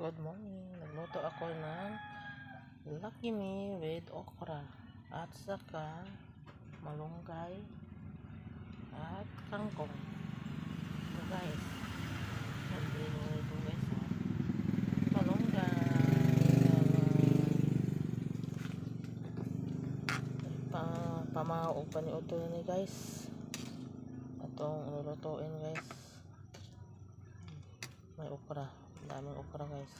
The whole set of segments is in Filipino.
Good morning. Nagluto ako ng Lucky Me with okra at saka malunggay at kangkong. Ito guys. Ito guys. Malunggay. Pamahaog pa ni Uto ni guys. Itong lulutuin guys. May okra. Daming okra guys.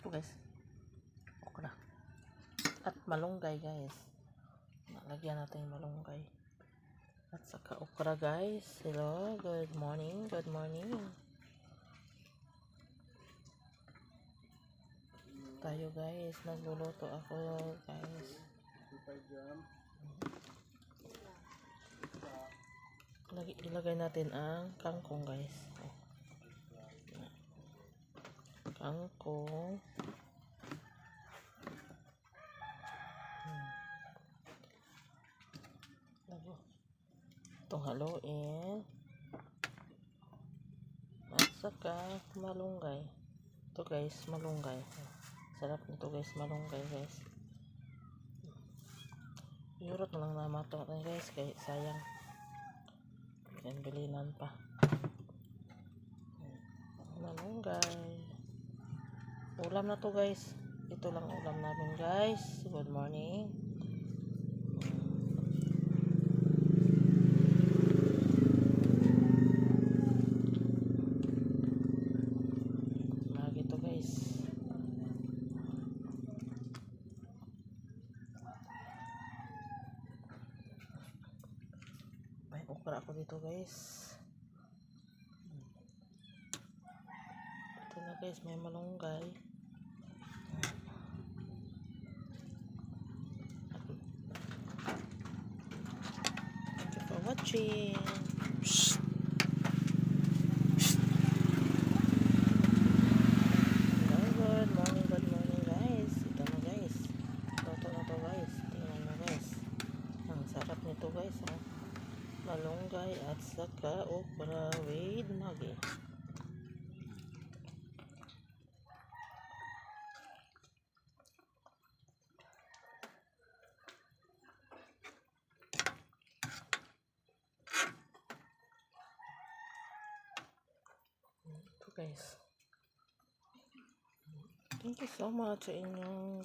Ito guys. Okra. At malunggay guys. Nalagyan natin yung malunggay. At saka okra guys. Hello. Good morning. Good morning. Tayo guys, nagluluto ako guys. Ilagay natin ang kangkong guys. Kangkong. Itong haluin. At saka malunggay. Ito guys, malunggay. Sarap nito guys, malunggay guys. Yurot na lang naman ito guys, kaya sayang. Yan, bilinan pa. Malunggay. Ulam na to guys. Ito lang ulam namin guys. Good morning. Lagi to guys. May okra ako dito guys. Ito na guys, may malunggay. Thank you for watching. Good morning guys. Ito na guys. Ito na to guys. Tingnan mo guys. Ang sarap nito guys. Malunggay at saka okra with magi. Ito guys. Thank you so much sa inyong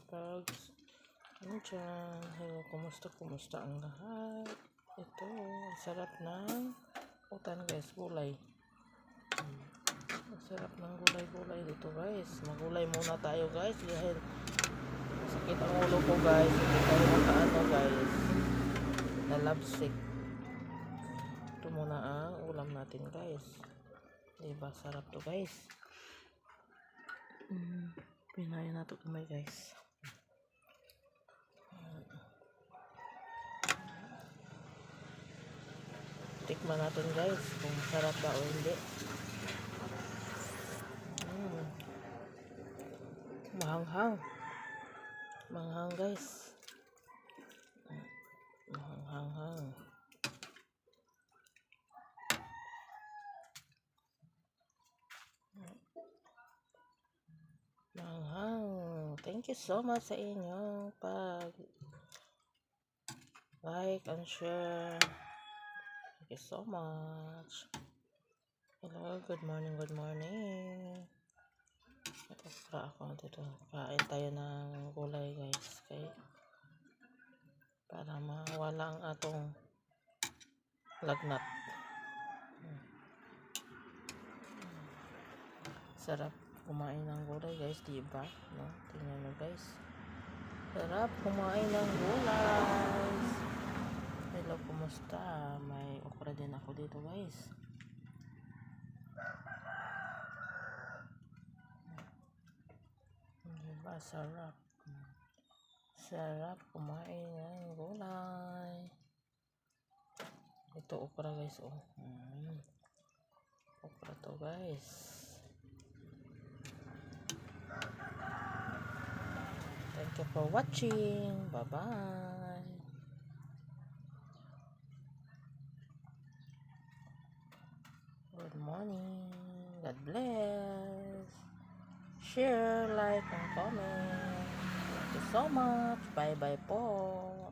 hello, kumusta ang lahat. Ito, sarap ng utan guys, gulay. Sarap ng gulay dito guys. Magulay muna tayo guys dahil sakit ang ulo ko guys. Hindi tayo makaano guys. Nalabsik. Ito muna ang ulam natin guys. Diba sarap to guys. Pinayo na ito kamay guys. Tikman natin guys kung sarap ba o hindi. Manghang guys. Manghang. Thank you so much sa inyong like and share. Thank you so much. Hello, good morning. Okra ako dito. Kain tayo ng gulay guys. Okay? Para mawala ang atong lagnat. Sarap kumain ng gulay guys, diba? No? Tingnan mo guys. Sarap kumain ng gulay. Hello, kumusta? May okra din ako dito guys. Diba? Sarap kumain ng gulay. Ito okra guys. Okra to guys. Thank you for watching. Bye-bye. Good morning. God bless. Share, like, and comment. Thank you so much. Bye-bye po.